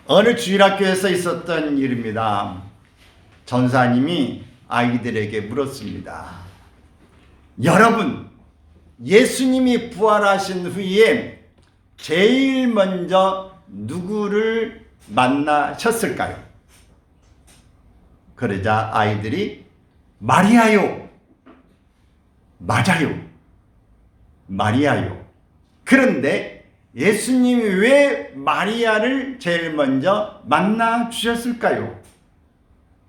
어느 주일학교에서 있었던 일입니다. 전사님이 아이들에게 물었습니다. 여러분, 예수님이 부활하신 후에 제일 먼저 누구를 만나셨을까요? 그러자 아이들이 마리아요. 맞아요. 마리아요. 그런데 예수님이 왜 마리아를 제일 먼저 만나 주셨을까요?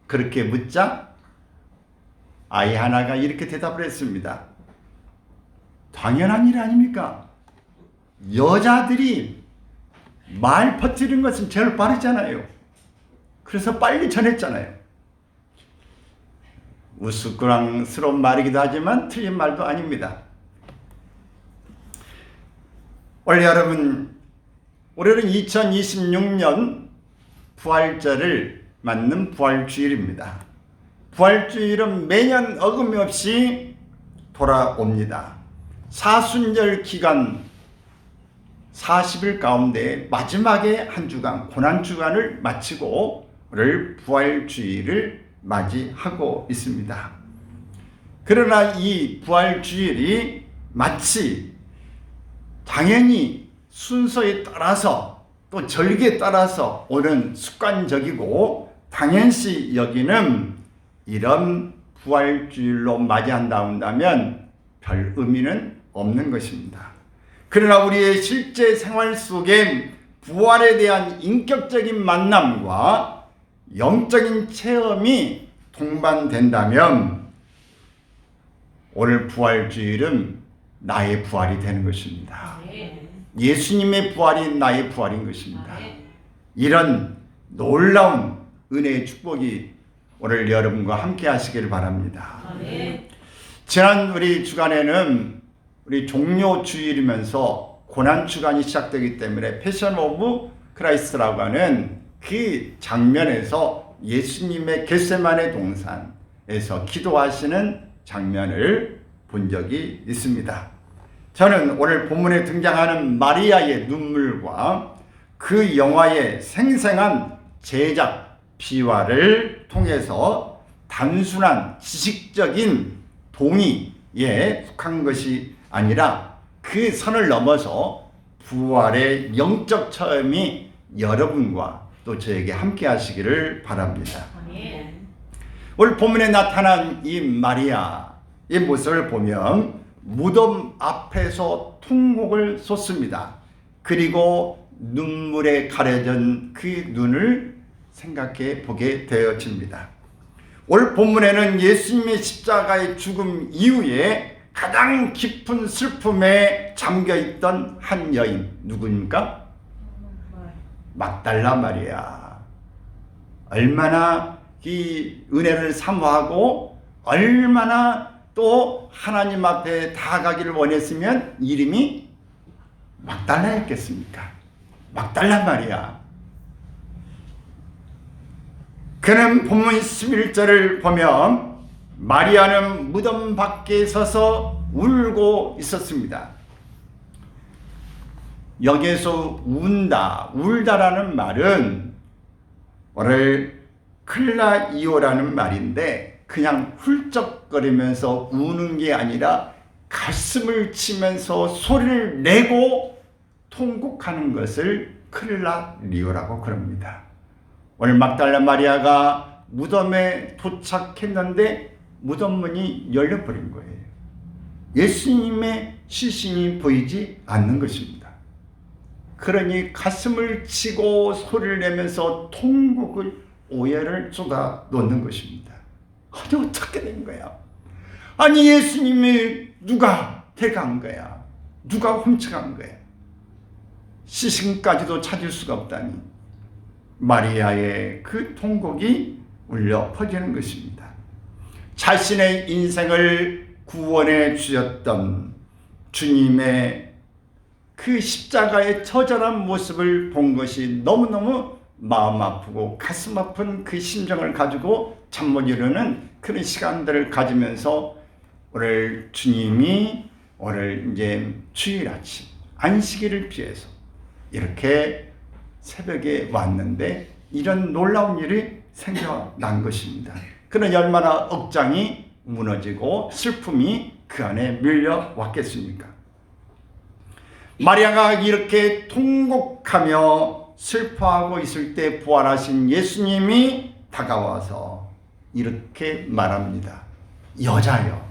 그렇게 묻자 아이 하나가 이렇게 대답을 했습니다. 당연한 일 아닙니까? 여자들이 말 퍼뜨리는 것은 제일 빠르잖아요. 그래서 빨리 전했잖아요. 우스꽝스러운 말이기도 하지만 틀린 말도 아닙니다. 원래 여러분, 올해는 2026년 부활절을 맞는 부활주일입니다. 부활주일은 매년 어김없이 돌아옵니다. 사순절 기간 40일 가운데 마지막에 한 주간, 고난주간을 마치고 오늘 부활주일을 맞이하고 있습니다. 그러나 이 부활주일이 마치 당연히 순서에 따라서 또 절기에 따라서 오는 습관적이고 당연시 여기는 이런 부활주일로 맞이한다면 별 의미는 없는 것입니다. 그러나 우리의 실제 생활 속에 부활에 대한 인격적인 만남과 영적인 체험이 동반된다면 오늘 부활주일은 나의 부활이 되는 것입니다. 예수님의 부활이 나의 부활인 것입니다. 이런 놀라운 은혜의 축복이 오늘 여러분과 함께 하시기를 바랍니다. 지난 우리 주간에는 우리 종료주일이면서 고난주간이 시작되기 때문에 패션 오브 크라이스트라고 하는 그 장면에서 예수님의 겟세마네 동산에서 기도하시는 장면을 본 적이 있습니다. 저는 오늘 본문에 등장하는 마리아의 눈물과 그 영화의 생생한 제작 비화를 통해서 단순한 지식적인 동의에 속한 것이 아니라 그 선을 넘어서 부활의 영적 체험이 여러분과 또 저에게 함께 하시기를 바랍니다. 오늘 본문에 나타난 이 마리아의 모습을 보면 무덤 앞에서 통곡을 쏟습니다. 그리고 눈물에 가려진 그 눈을 생각해 보게 되어집니다. 오늘 본문에는 예수님의 십자가의 죽음 이후에 가장 깊은 슬픔에 잠겨있던 한 여인, 누구입니까? 막달라 마리아. 얼마나 이 은혜를 사모하고 얼마나 또 하나님 앞에 다가가기를 원했으면 이름이 막달라였겠습니까? 막달라 마리아. 그는 본문 11절을 보면 마리아는 무덤 밖에 서서 울고 있었습니다. 여기에서 울다라는 말은 오늘 클라이오라는 말인데 그냥 훌쩍거리면서 우는 게 아니라 가슴을 치면서 소리를 내고 통곡하는 것을 클라리오라고 그럽니다. 오늘 막달라 마리아가 무덤에 도착했는데 무덤 문이 열려버린 거예요. 예수님의 시신이 보이지 않는 것입니다. 그러니 가슴을 치고 소리를 내면서 통곡을 오해를 쏟아 놓는 것입니다. 아니 어떻게 된 거야? 아니 예수님이 누가 데려간 거야? 누가 훔쳐간 거야? 시신까지도 찾을 수가 없다니 마리아의 그 통곡이 울려 퍼지는 것입니다. 자신의 인생을 구원해 주셨던 주님의 그 십자가의 처절한 모습을 본 것이 너무너무 마음 아프고 가슴 아픈 그 심정을 가지고 잠 못 이루는 그런 시간들을 가지면서 오늘 주님이 오늘 이제 주일 아침 안식일을 피해서 이렇게 새벽에 왔는데 이런 놀라운 일이 생겨난 것입니다. 그러니 얼마나 억장이 무너지고 슬픔이 그 안에 밀려왔겠습니까? 마리아가 이렇게 통곡하며 슬퍼하고 있을 때 부활하신 예수님이 다가와서 이렇게 말합니다. 여자여,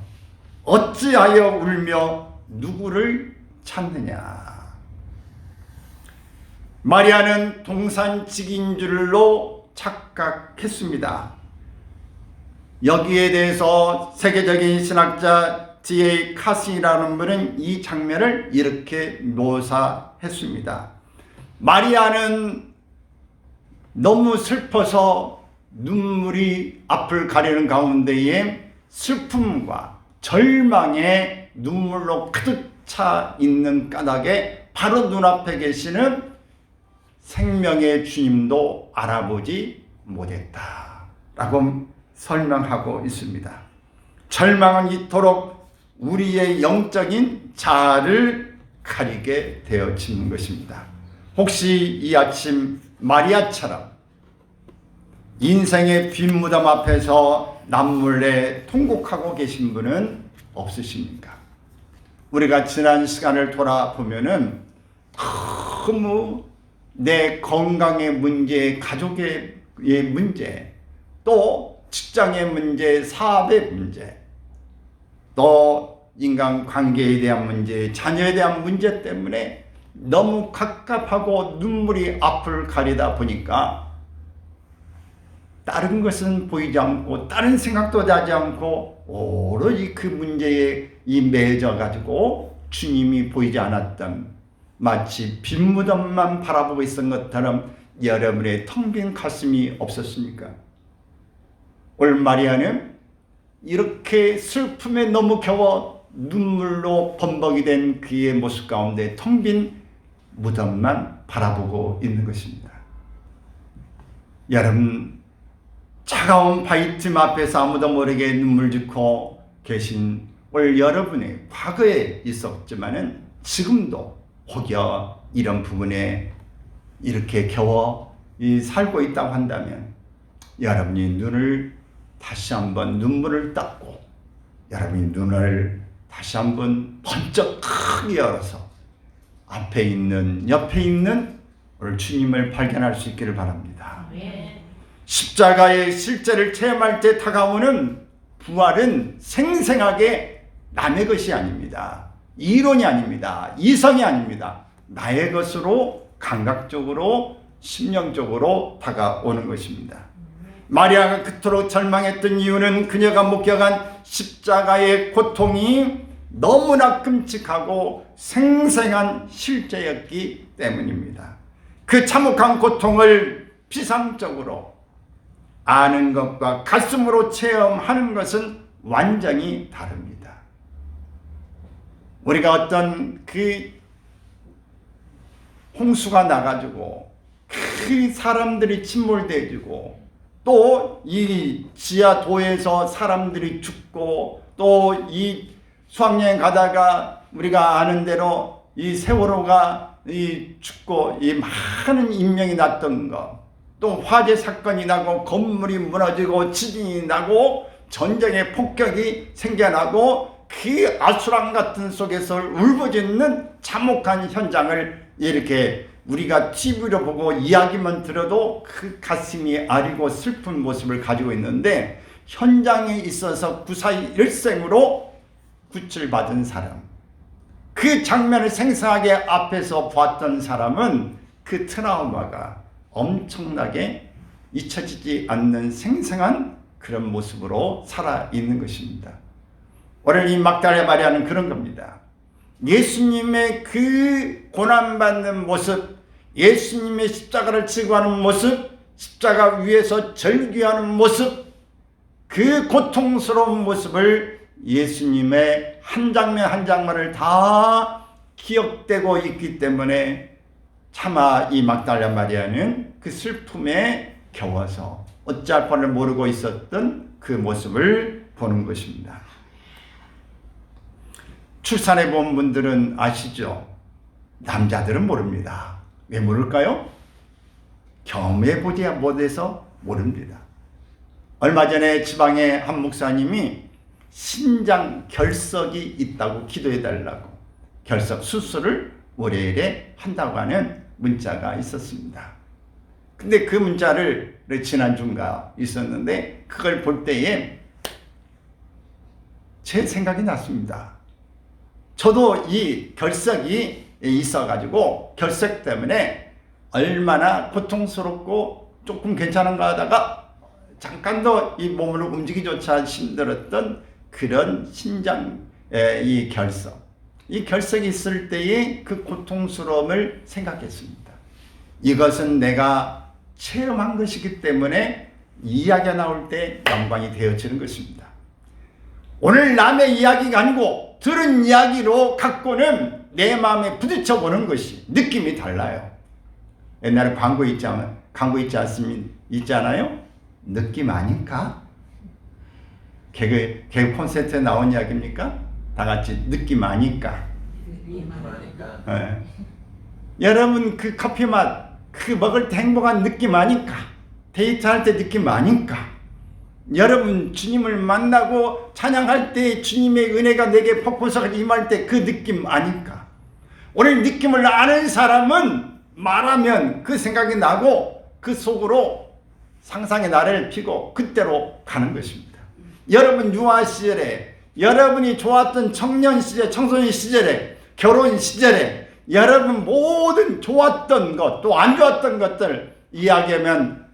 어찌하여 울며 누구를 찾느냐? 마리아는 동산직인 줄로 착각했습니다. 여기에 대해서 세계적인 신학자 D.A. 카신이라는 분은 이 장면을 이렇게 묘사했습니다. 마리아는 너무 슬퍼서 눈물이 앞을 가리는 가운데에 슬픔과 절망의 눈물로 가득 차 있는 까닭에 바로 눈앞에 계시는 생명의 주님도 알아보지 못했다라고 설명하고 있습니다. 절망은 이토록 우리의 영적인 자아를 가리게 되어지는 것입니다. 혹시 이 아침 마리아처럼 인생의 빈무덤 앞에서 남몰래 통곡하고 계신 분은 없으십니까? 우리가 지난 시간을 돌아보면은 너무 내 건강의 문제, 가족의 문제, 또 직장의 문제, 사업의 문제, 또 인간관계에 대한 문제, 자녀에 대한 문제 때문에 너무 갑갑하고 눈물이 앞을 가리다 보니까 다른 것은 보이지 않고 다른 생각도 나지 않고 오로지 그 문제에 매여져가지고 주님이 보이지 않았던 마치 빈무덤만 바라보고 있었던 것처럼 여러분의 텅 빈 가슴이 없었습니까? 오늘 마리아는 이렇게 슬픔에 너무 겨워 눈물로 범벅이 된 그의 모습 가운데 텅 빈 무덤만 바라보고 있는 것입니다. 여러분, 차가운 바위틈 앞에서 아무도 모르게 눈물 짓고 계신 오늘 여러분의 과거에 있었지만은 지금도 혹여 이런 부분에 이렇게 겨워 살고 있다고 한다면 여러분이 눈을 다시 한번 눈물을 닦고 여러분이 눈을 다시 한번 번쩍 크게 열어서 앞에 있는 옆에 있는 오늘 주님을 발견할 수 있기를 바랍니다. 십자가의 실제를 체험할 때 다가오는 부활은 생생하게 남의 것이 아닙니다. 이론이 아닙니다. 이성이 아닙니다. 나의 것으로 감각적으로 심령적으로 다가오는 것입니다. 마리아가 그토록 절망했던 이유는 그녀가 목격한 십자가의 고통이 너무나 끔찍하고 생생한 실제였기 때문입니다. 그 참혹한 고통을 피상적으로 아는 것과 가슴으로 체험하는 것은 완전히 다릅니다. 우리가 어떤 그 홍수가 나가지고 그 사람들이 침몰돼지고 또 이 지하도에서 사람들이 죽고 또 이 수학여행 가다가 우리가 아는 대로 이 세월호가 죽고 이 많은 인명이 났던 것, 또 화재 사건이 나고 건물이 무너지고 지진이 나고 전쟁의 폭격이 생겨나고 그 아수랑 같은 속에서 울부짖는 참혹한 현장을 이렇게 우리가 TV로 보고 이야기만 들어도 그 가슴이 아리고 슬픈 모습을 가지고 있는데 현장에 있어서 구사의 일생으로 구출받은 사람, 그 장면을 생생하게 앞에서 봤던 사람은 그 트라우마가 엄청나게 잊혀지지 않는 생생한 그런 모습으로 살아있는 것입니다. 오늘 이 막달라 마리아는 그런 겁니다. 예수님의 그 고난받는 모습, 예수님의 십자가를 지고 하는 모습, 십자가 위에서 절규하는 모습, 그 고통스러운 모습을 예수님의 한 장면 한 장면을 다 기억되고 있기 때문에 차마 이 막달라 마리아는 그 슬픔에 겨워서 어찌할 바를 모르고 있었던 그 모습을 보는 것입니다. 출산해 본 분들은 아시죠? 남자들은 모릅니다. 왜 모를까요? 경험해보지 못해서 모릅니다. 얼마 전에 지방의 한 목사님이 신장 결석이 있다고 기도해달라고 결석 수술을 월요일에 한다고 하는 문자가 있었습니다. 근데 그 문자를 지난주인가 있었는데 그걸 볼 때에 제 생각이 났습니다. 저도 이 결석이 있어가지고 결석 때문에 얼마나 고통스럽고 조금 괜찮은가 하다가 잠깐 더 이 몸을 움직이기조차 힘들었던 그런 신장 이 결석. 이 결석이 있을 때의 그 고통스러움을 생각했습니다. 이것은 내가 체험한 것이기 때문에 이야기가 나올 때 영광이 되어지는 것입니다. 오늘 남의 이야기가 아니고 들은 이야기로 갖고는 내 마음에 부딪혀 보는 것이 느낌이 달라요. 옛날에 광고 있지 않아요? 느낌 아닐까? 개그 콘서트에 나온 이야기입니까? 다 같이 느낌 아니까. 네. 여러분 그 커피 맛, 그 먹을 때 행복한 느낌 아니까. 데이트할 때 느낌 아니까. 여러분 주님을 만나고 찬양할 때 주님의 은혜가 내게 폭포수가 임할 때 그 느낌 아니까. 오늘 느낌을 아는 사람은 말하면 그 생각이 나고 그 속으로 상상의 나래를 피고 그때로 가는 것입니다. 여러분 유아 시절에 여러분이 좋았던 청년 시절, 청소년 시절에, 결혼 시절에 여러분 모든 좋았던 것, 또 안 좋았던 것들 이야기하면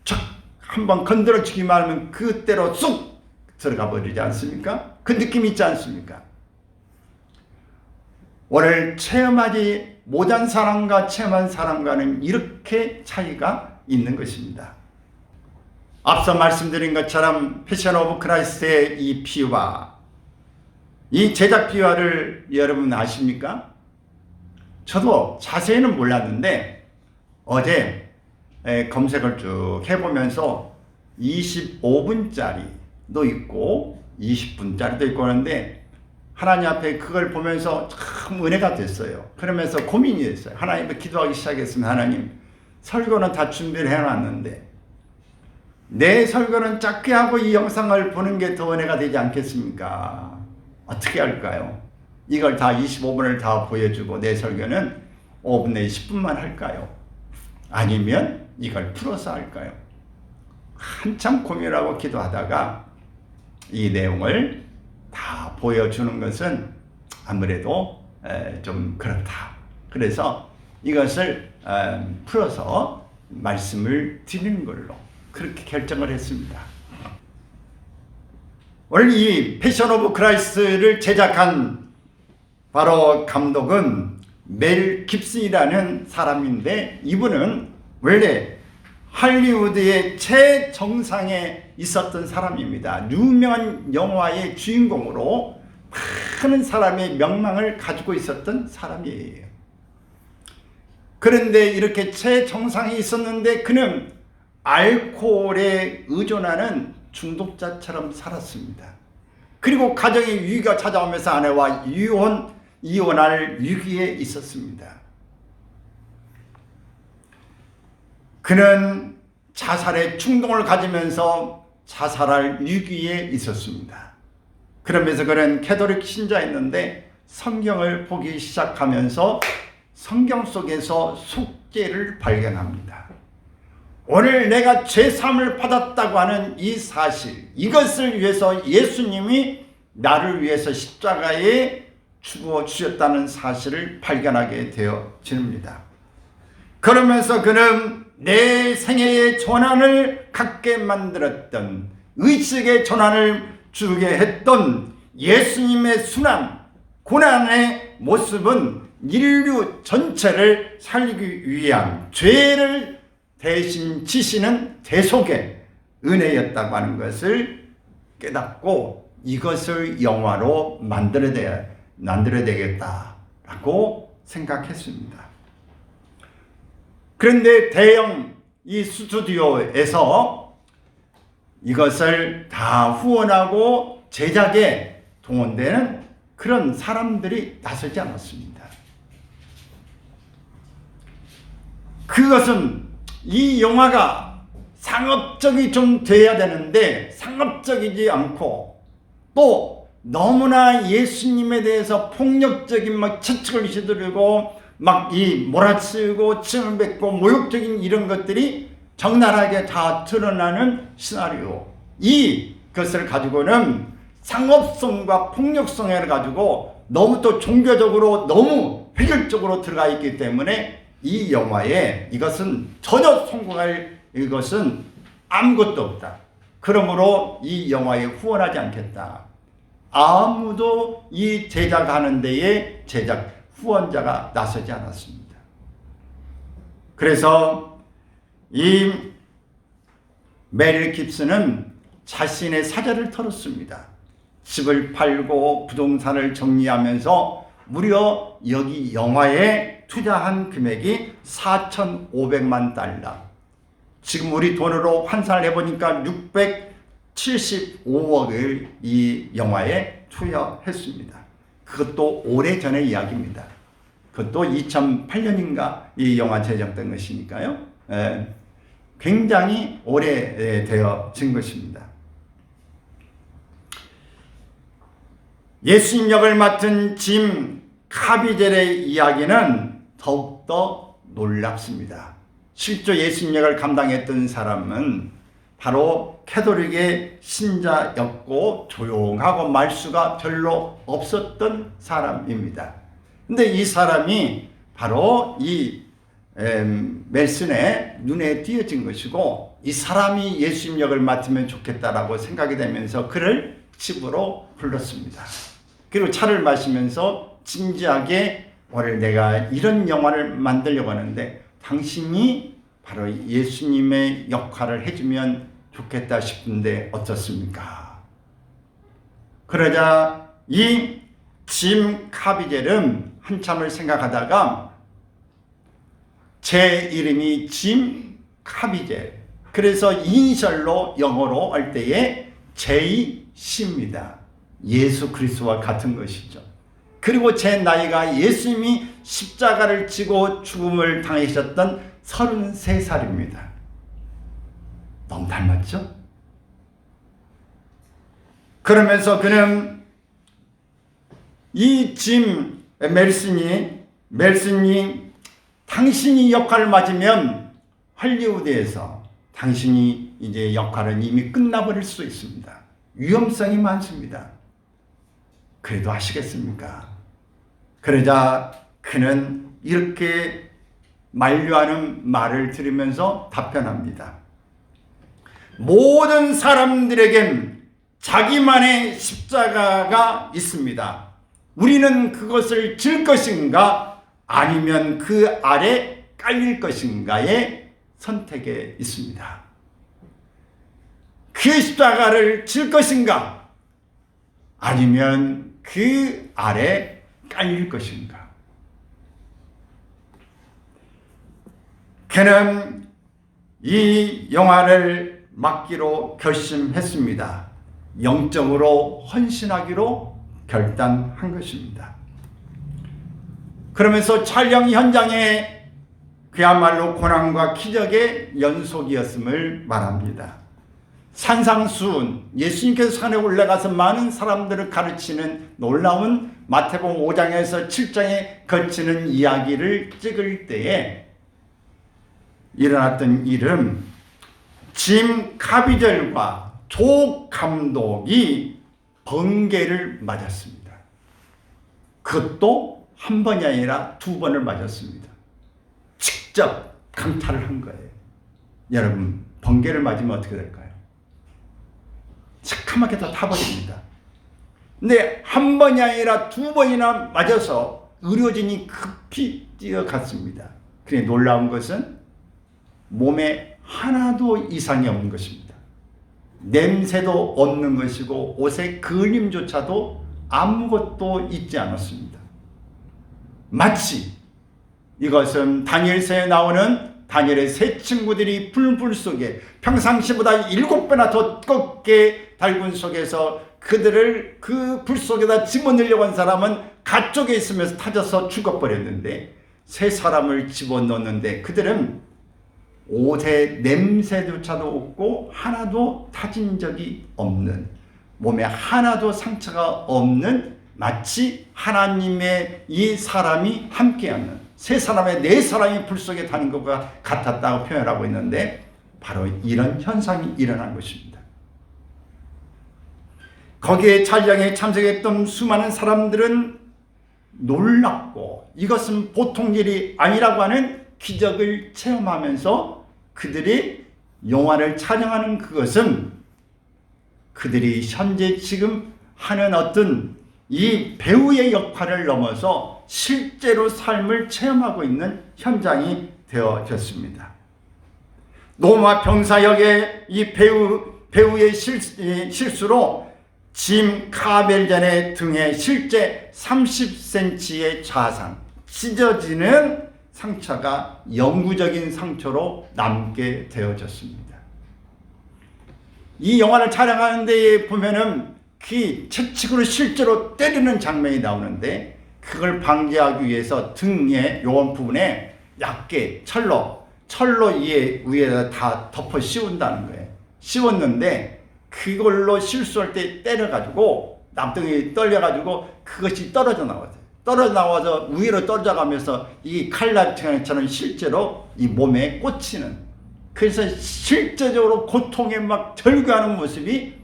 척 한번 건드려주기만 하면 그때로 쑥 들어가 버리지 않습니까? 그 느낌이 있지 않습니까? 오늘 체험하지 못한 사람과 체험한 사람과는 이렇게 차이가 있는 것입니다. 앞서 말씀드린 것처럼 패션 오브 크라이스트의 이 비유와 이 제작 비유를 여러분 아십니까? 저도 자세히는 몰랐는데 어제 검색을 쭉 해보면서 25분짜리도 있고 20분짜리도 있고 하는데 하나님 앞에 그걸 보면서 참 은혜가 됐어요. 그러면서 고민이 됐어요. 하나님께 기도하기 시작했습니다. 하나님, 설교는 다 준비를 해놨는데 내 설교는 짧게 하고 이 영상을 보는 게 더 은혜가 되지 않겠습니까? 어떻게 할까요? 이걸 다 25분을 다 보여주고 내 설교는 5분 내에 10분만 할까요? 아니면 이걸 풀어서 할까요? 한참 고민하고 기도하다가 이 내용을 다 보여주는 것은 아무래도 좀 그렇다. 그래서 이것을 풀어서 말씀을 드리는 걸로 그렇게 결정을 했습니다. 오늘 이 패션 오브 크라이스트를 제작한 바로 감독은 멜 깁슨이라는 사람인데 이분은 원래 할리우드의 최정상에 있었던 사람입니다. 유명한 영화의 주인공으로 많은 사람의 명망을 가지고 있었던 사람이에요. 그런데 이렇게 최정상에 있었는데 그는 알코올에 의존하는 중독자처럼 살았습니다. 그리고 가정의 위기가 찾아오면서 아내와 이혼할 위기에 있었습니다. 그는 자살의 충동을 가지면서 자살할 위기에 있었습니다. 그러면서 그는 캐톨릭 신자였는데 성경을 보기 시작하면서 성경 속에서 속죄를 발견합니다. 오늘 내가 죄사함을 받았다고 하는 이 사실, 이것을 위해서 예수님이 나를 위해서 십자가에 죽어 주셨다는 사실을 발견하게 되어집니다. 그러면서 그는 내 생애의 전환을 갖게 만들었던, 의식의 전환을 주게 했던 예수님의 순환, 고난의 모습은 인류 전체를 살리기 위한 죄를 대신 지시는 대속의 은혜였다고 하는 것을 깨닫고 이것을 영화로 만들어야 되겠다라고 생각했습니다. 그런데 대형 이 스튜디오에서 이것을 다 후원하고 제작에 동원되는 그런 사람들이 나서지 않았습니다. 그것은 이 영화가 상업적이 좀 돼야 되는데 상업적이지 않고 또 너무나 예수님에 대해서 폭력적인 막 채찍을 휘두르고 막 이 몰아치고 침을 뱉고 모욕적인 이런 것들이 적나라하게 다 드러나는 시나리오, 이것을 가지고는 상업성과 폭력성을 가지고 너무 또 종교적으로 너무 획일적으로 들어가 있기 때문에 이 영화에 이것은 전혀 성공할 이것은 아무것도 없다. 그러므로 이 영화에 후원하지 않겠다. 아무도 이 제작하는 데에 후원자가 나서지 않았습니다. 그래서 이 메릴 깁슨은 자신의 사재를 털었습니다. 집을 팔고 부동산을 정리하면서 무려 여기 영화에 투자한 금액이 4,500만 달러. 지금 우리 돈으로 환산을 해보니까 675억을 이 영화에 투여했습니다. 그것도 오래전의 이야기입니다. 그것도 2008년인가 이 영화 제작된 것이니까요. 굉장히 오래되어진 것입니다. 예수님 역을 맡은 짐 카비젤의 이야기는 더욱더 놀랍습니다. 실제 예수님 역을 감당했던 사람은 바로 캐톨릭의 신자였고 조용하고 말수가 별로 없었던 사람입니다. 근데 이 사람이 바로 이 멜슨의 눈에 띄어진 것이고 이 사람이 예수님 역을 맡으면 좋겠다라고 생각이 되면서 그를 집으로 불렀습니다. 그리고 차를 마시면서 진지하게 오늘 내가 이런 영화를 만들려고 하는데 당신이 바로 예수님의 역할을 해주면 좋겠다 싶은데 어떻습니까? 그러자 이 짐 카비젤은 한참을 생각하다가 제 이름이 짐 카비젤, 그래서 이니셜로 영어로 할 때에 JC입니다. 예수 그리스도와 같은 것이죠. 그리고 제 나이가 예수님이 십자가를 지고 죽음을 당하셨던 33살입니다. 너무 닮았죠? 그러면서 그는 이 짐 멜슨이 당신이 역할을 맡으면 할리우드에서 당신이 이제 역할은 이미 끝나버릴 수 있습니다. 위험성이 많습니다. 그래도 하시겠습니까? 그러자 그는 이렇게 만류하는 말을 들으면서 답변합니다. 모든 사람들에겐 자기만의 십자가가 있습니다. 우리는 그것을 질 것인가 아니면 그 아래 깔릴 것인가의 선택에 있습니다. 그 십자가를 질 것인가 아니면 그 아래 깔릴 것인가. 그는 이 영화를 맡기로 결심했습니다. 영적으로 헌신하기로 결단한 것입니다. 그러면서 촬영 현장에 그야말로 고난과 기적의 연속이었음을 말합니다. 산상수훈, 예수님께서 산에 올라가서 많은 사람들을 가르치는 놀라운 마태복음 5장에서 7장에 거치는 이야기를 찍을 때에 일어났던 일은 짐 카비젤과 조 감독이 번개를 맞았습니다. 그것도 한 번이 아니라 두 번을 맞았습니다. 직접 강탈을 한 거예요. 여러분, 번개를 맞으면 어떻게 될까요? 새카맣게 다 타버립니다. 근데 한 번이 아니라 두 번이나 맞아서 의료진이 급히 뛰어갔습니다. 그런데 놀라운 것은 몸에 하나도 이상이 없는 것입니다. 냄새도 없는 것이고 옷의 그림조차도 아무것도 있지 않았습니다. 마치 이것은 다니엘서에 나오는 다니엘의 세 친구들이 불 속에 평상시보다 7배나 더 뜨겁게 달군 속에서 그들을 그 불 속에다 집어넣으려고 한 사람은 가쪽에 있으면서 타져서 죽어버렸는데 세 사람을 집어넣는데 그들은 옷의 냄새조차도 없고 하나도 타진 적이 없는, 몸에 하나도 상처가 없는, 마치 하나님의 이 사람이 함께하는, 세 사람의 네 사람이 불 속에 타는 것과 같았다고 표현하고 있는데, 바로 이런 현상이 일어난 것입니다. 거기에 촬영에 참석했던 수많은 사람들은 놀랍고 이것은 보통 일이 아니라고 하는 기적을 체험하면서 그들이 영화를 촬영하는 그것은 그들이 현재 지금 하는 어떤 이 배우의 역할을 넘어서 실제로 삶을 체험하고 있는 현장이 되어졌습니다. 노마 병사 역의 이 배우의 실수로 짐 카벨전의 등에 실제 30cm의 좌상, 찢어지는 상처가 영구적인 상처로 남게 되어졌습니다. 이 영화를 촬영하는 데 보면은 그 채찍으로 실제로 때리는 장면이 나오는데, 그걸 방지하기 위해서 등의 요원 부분에 얇게 철로 위에다 다 덮어 씌운다는 거예요. 씌웠는데 그걸로 실수할 때 때려가지고 남등이 떨려가지고 그것이 떨어져 나와서 위로 떨어져가면서 이 칼날처럼 실제로 이 몸에 꽂히는, 그래서 실제적으로 고통에 막 절규하는 모습이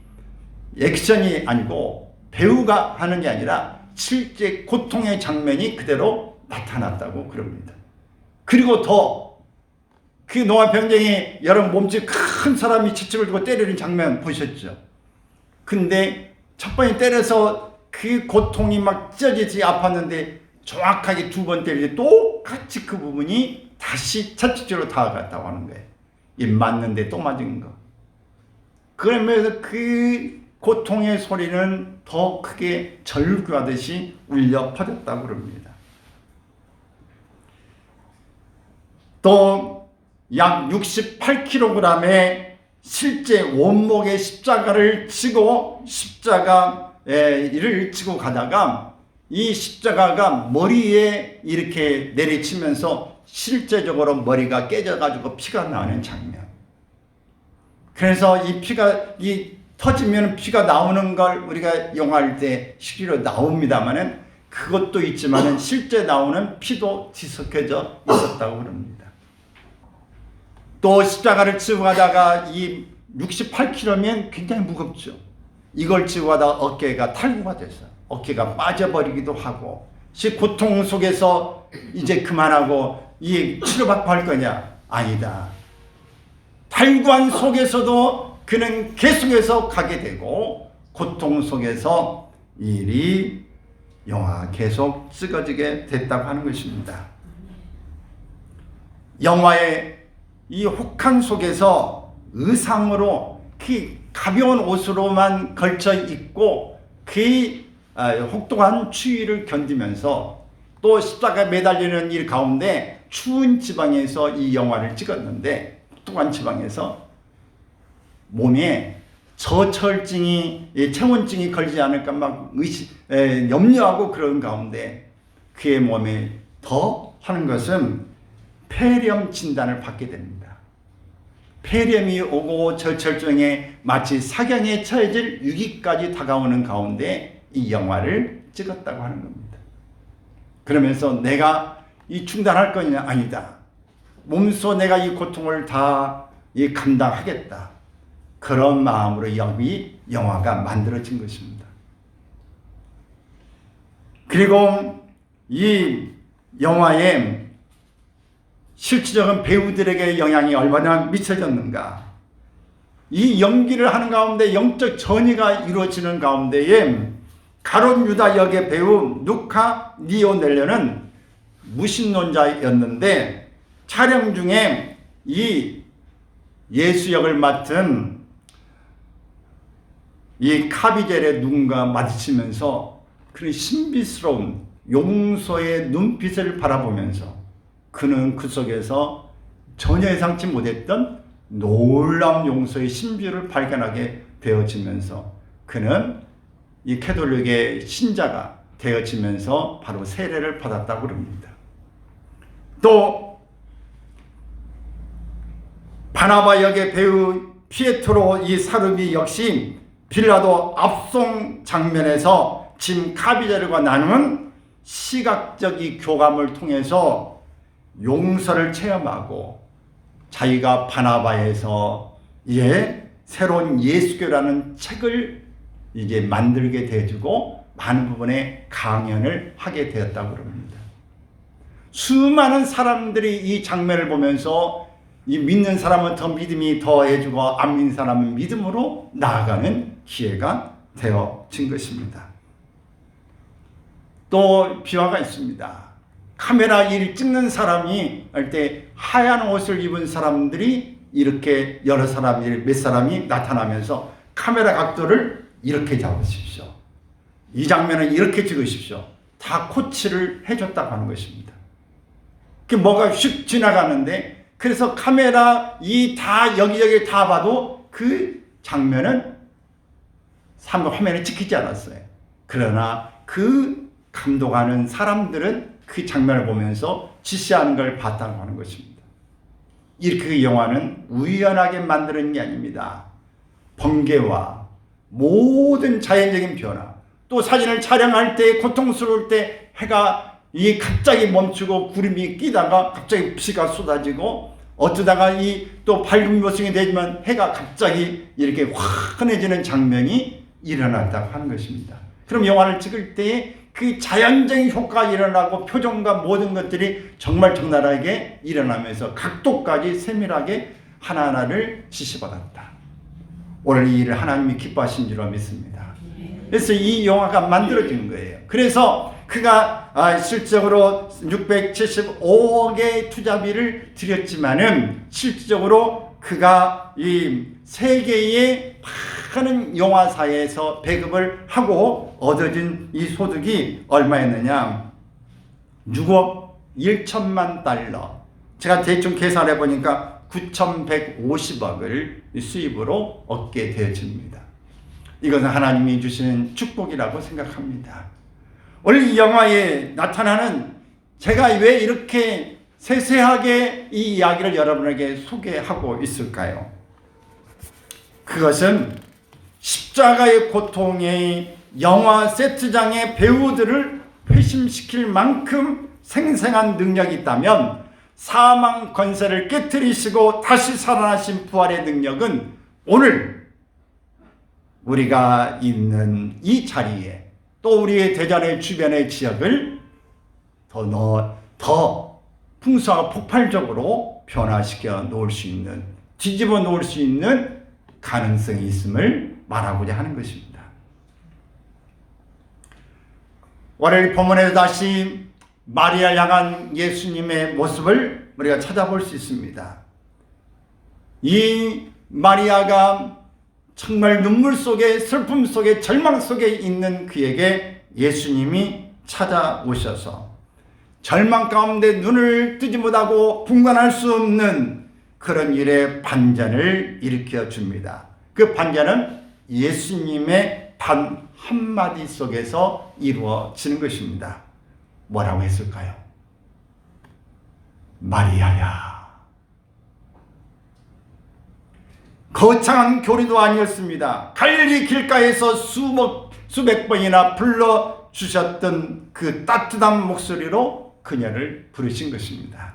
액션이 아니고 배우가 하는 게 아니라 실제 고통의 장면이 그대로 나타났다고 그럽니다. 그리고 더 그 노아 병정이 여러분 몸집 큰 사람이 채찍을 들고 때리는 장면 보셨죠? 근데 첫 번에 때려서 그 고통이 막 찢어지지 아팠는데 정확하게 두 번 때릴 때 똑같이 그 부분이 다시 채찍으로 다가갔다고 하는 거예요. 이 맞는데 또 맞은 거. 그러면서 그 고통의 소리는 더 크게 절규하듯이 울려 퍼졌다고 그럽니다. 또 약 68kg의 실제 원목의 십자가를 지고 십자가를 지고 가다가 이 십자가가 머리에 이렇게 내리치면서 실제적으로 머리가 깨져가지고 피가 나오는 장면. 그래서 이 피가 터지면 피가 나오는 걸 우리가 영화할 때 실제로 나옵니다만은 그것도 있지만은 실제 나오는 피도 뒤섞여져 있었다고 그럽니다. 또 십자가를 지고 가다가 이 68kg면 굉장히 무겁죠. 이걸 지고 가다가 어깨가 탈구가 됐어요. 어깨가 빠져버리기도 하고, 고통 속에서 이제 그만하고 이 치료받고 할 거냐? 아니다. 탈구한 속에서도 그는 계속해서 가게 되고, 고통 속에서 일이 영화 계속 찍어지게 됐다고 하는 것입니다. 영화의 이 혹한 속에서 의상으로 그 가벼운 옷으로만 걸쳐 입고 그 혹독한 추위를 견디면서 또 십자가에 매달리는 일 가운데 추운 지방에서 이 영화를 찍었는데, 혹독한 지방에서 몸에 저철증이, 체온증이 걸리지 않을까 막 염려하고 그런 가운데 그의 몸에 더 하는 것은 폐렴 진단을 받게 됩니다. 폐렴이 오고 저철증에 마치 사경에 처해질 위기까지 다가오는 가운데 이 영화를 찍었다고 하는 겁니다. 그러면서 내가 이 중단할 거냐? 아니다. 몸소 내가 이 고통을 다 감당하겠다. 그런 마음으로 이 영화가 만들어진 것입니다. 그리고 이 영화에 실질적인 배우들에게 영향이 얼마나 미쳐졌는가. 이 연기를 하는 가운데 영적 전이가 이루어지는 가운데에 가룟 유다 역의 배우 누카 니오넬레는 무신론자였는데, 촬영 중에 이 예수 역을 맡은 이 카비젤의 눈과 마주치면서 그런 신비스러운 용서의 눈빛을 바라보면서 그는 그 속에서 전혀 예상치 못했던 놀라운 용서의 신비를 발견하게 되어지면서 그는 이 캐톨릭의 신자가 되어지면서 바로 세례를 받았다고 합니다. 또 바나바 역의 배우 피에트로 이 사르비 역시 빌라도 압송 장면에서 짐 카비제르가 나누는 시각적 교감을 통해서 용서를 체험하고 자기가 바나바에서 새로운 예수교라는 책을 이제 만들게 되어주고 많은 부분에 강연을 하게 되었다고 그럽니다. 수많은 사람들이 이 장면을 보면서 이 믿는 사람은 더 믿음이 더해지고 안 믿는 사람은 믿음으로 나아가는 기회가 되어진 것입니다. 또 비화가 있습니다. 카메라 일 찍는 사람이 할 때 하얀 옷을 입은 사람들이 이렇게 여러 사람이 몇 사람이 나타나면서 카메라 각도를 이렇게 잡으십시오. 이 장면은 이렇게 찍으십시오. 다 코치를 해줬다고 하는 것입니다. 그 뭐가 슉 지나가는데 그래서 카메라 다 여기저기 다 봐도 그 장면은 화면에 찍히지 않았어요. 그러나 그 감독하는 사람들은 그 장면을 보면서 지시하는 걸 봤다고 하는 것입니다. 이렇게 그 영화는 우연하게 만드는 게 아닙니다. 번개와 모든 자연적인 변화, 또 사진을 촬영할 때 고통스러울 때 해가 갑자기 멈추고 구름이 끼다가 갑자기 비가 쏟아지고 어쩌다가 또 밝은 모습이 되지만 해가 갑자기 이렇게 환해지는 장면이 일어났다고 하는 것입니다. 그럼 영화를 찍을 때 그 자연적인 효과가 일어나고 표정과 모든 것들이 정말 적나라하게 일어나면서 각도까지 세밀하게 하나하나를 지시받았다. 오늘 이 일을 하나님이 기뻐하신 줄로 믿습니다. 그래서 이 영화가 만들어진 거예요. 그래서 그가 실질적으로 675억의 투자비를 들였지만은 실질적으로 그가 이 세계의 많은 영화사에서 배급을 하고 얻어진 이 소득이 얼마였느냐? 6억 1천만 달러. 제가 대충 계산해 보니까 9,150억을 수입으로 얻게 되어집니다. 이것은 하나님이 주시는 축복이라고 생각합니다. 오늘 이 영화에 나타나는 제가 왜 이렇게 세세하게 이 이야기를 여러분에게 소개하고 있을까요? 그것은 십자가의 고통의 영화 세트장의 배우들을 회심시킬 만큼 생생한 능력이 있다면 사망 권세를 깨뜨리시고 다시 살아나신 부활의 능력은 오늘 우리가 있는 이 자리에 또 우리의 대전의 주변의 지역을 더 풍성하고 폭발적으로 변화시켜 놓을 수 있는, 뒤집어 놓을 수 있는 가능성이 있음을 말하고자 하는 것입니다. 오늘 본문에서 다시 마리아를 향한 예수님의 모습을 우리가 찾아볼 수 있습니다. 이 마리아가 정말 눈물 속에, 슬픔 속에, 절망 속에 있는 그에게 예수님이 찾아오셔서 절망 가운데 눈을 뜨지 못하고 분간할 수 없는 그런 일의 반전을 일으켜 줍니다. 그 반전은 예수님의 단 한마디 속에서 이루어지는 것입니다. 뭐라고 했을까요? 마리아야. 거창한 교리도 아니었습니다. 갈릴리 길가에서 수백 번이나 불러주셨던 그 따뜻한 목소리로 그녀를 부르신 것입니다.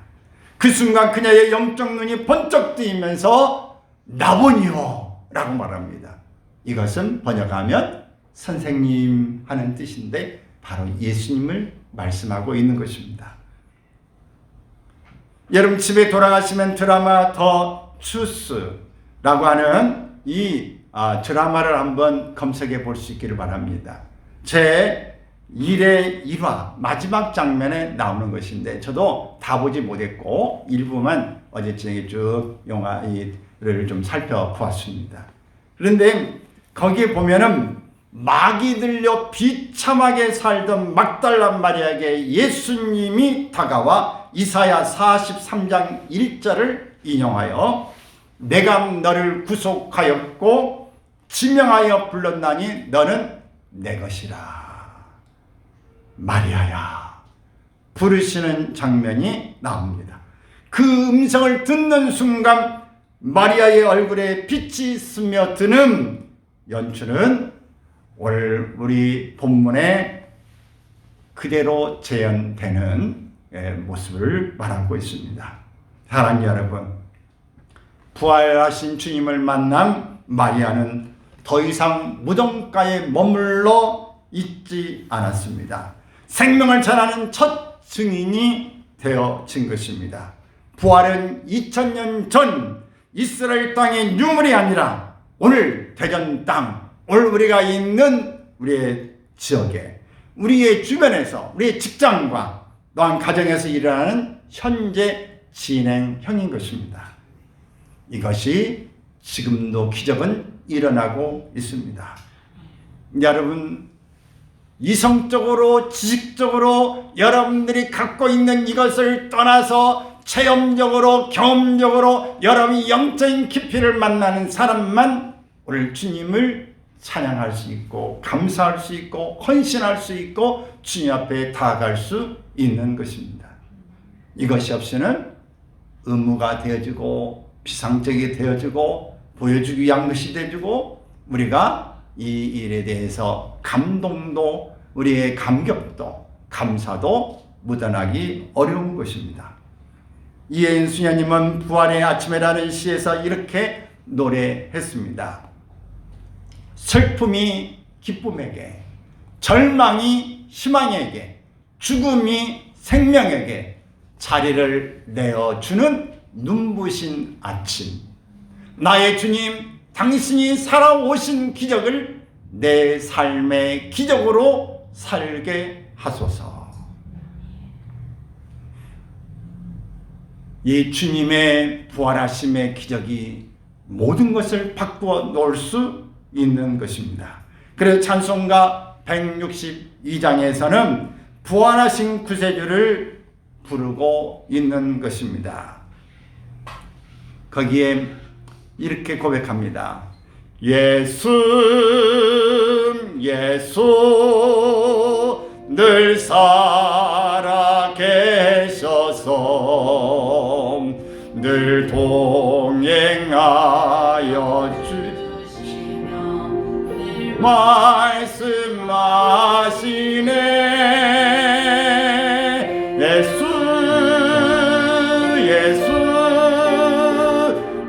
그 순간 그녀의 영적 눈이 번쩍 뜨이면서 라보니요 라고 말합니다. 이것은 번역하면 선생님 하는 뜻인데 바로 예수님을 말씀하고 있는 것입니다. 여러분 집에 돌아가시면 드라마 더 추스라고 하는 이 드라마를 한번 검색해 볼 수 있기를 바랍니다. 제 1의 1화 마지막 장면에 나오는 것인데 저도 다 보지 못했고 일부만 어제 저녁에 쭉 영화를 좀 살펴보았습니다. 그런데 거기에 보면은 막이 들려 비참하게 살던 막달라 마리아에게 예수님이 다가와 이사야 43장 1절을 인용하여 내가 너를 구속하였고 지명하여 불렀나니 너는 내 것이라. 마리아야 부르시는 장면이 나옵니다. 그 음성을 듣는 순간 마리아의 얼굴에 빛이 스며드는 연출은 오늘 우리 본문에 그대로 재현되는 모습을 말하고 있습니다. 사랑하는 여러분, 부활하신 주님을 만난 마리아는 더 이상 무덤가에 머물러 있지 않았습니다. 생명을 전하는 첫 증인이 되어진 것입니다. 부활은 2000년 전 이스라엘 땅의 유물이 아니라 오늘 대전 땅, 오늘 우리가 있는 우리의 지역에, 우리의 주변에서, 우리의 직장과 또한 가정에서 일어나는 현재 진행형인 것입니다. 이것이 지금도 기적은 일어나고 있습니다. 여러분, 이성적으로, 지식적으로 여러분들이 갖고 있는 이것을 떠나서 체험적으로, 경험적으로 여러분이 영적인 깊이를 만나는 사람만 오늘 주님을 찬양할 수 있고, 감사할 수 있고, 헌신할 수 있고, 주님 앞에 다가갈 수 있는 것입니다. 이것이 없이는 의무가 되어지고, 비상적이 되어지고, 보여주기 위한 것이 되어지고, 우리가 이 일에 대해서 감동도, 우리의 감격도, 감사도 묻어나기 어려운 것입니다. 이혜인 수녀님은 부활의 아침에라는 시에서 이렇게 노래했습니다. 슬픔이 기쁨에게, 절망이 희망에게, 죽음이 생명에게 자리를 내어주는 눈부신 아침. 나의 주님, 당신이 살아오신 기적을 내 삶의 기적으로 살게 하소서. 이 주님의 부활하심의 기적이 모든 것을 바꾸어 놓을 수 있는 것입니다. 그래서 찬송가 162장에서는 부활하신 구세주를 부르고 있는 것입니다. 거기에 이렇게 고백합니다. 예수, 예수 늘 살아 계셔서 늘 동행하여 주시며 말씀하시네. 예수, 예수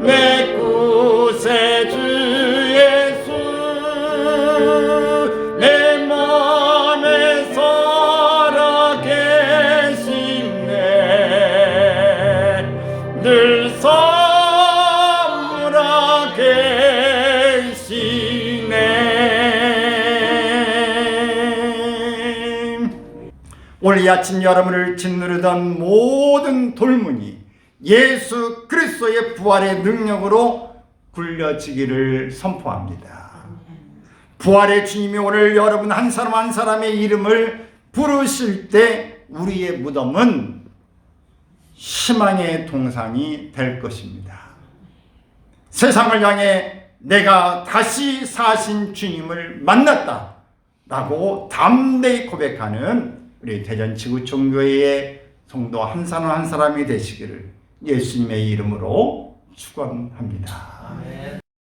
내 구세주 예수 내 맘에 살아 계시네. 늘 살아 계시네. 오늘 이 아침 여러분을 짓누르던 모든 돌문이 예수 그리스도의 부활의 능력으로 굴려지기를 선포합니다. 부활의 주님이 오늘 여러분 한 사람 한 사람의 이름을 부르실 때 우리의 무덤은 희망의 동산이 될 것입니다. 세상을 향해 내가 다시 사신 주님을 만났다 라고 담대히 고백하는 우리 대전지구총교회의 성도 한 사람 한 사람이 되시기를 예수님의 이름으로 축원합니다. 아멘.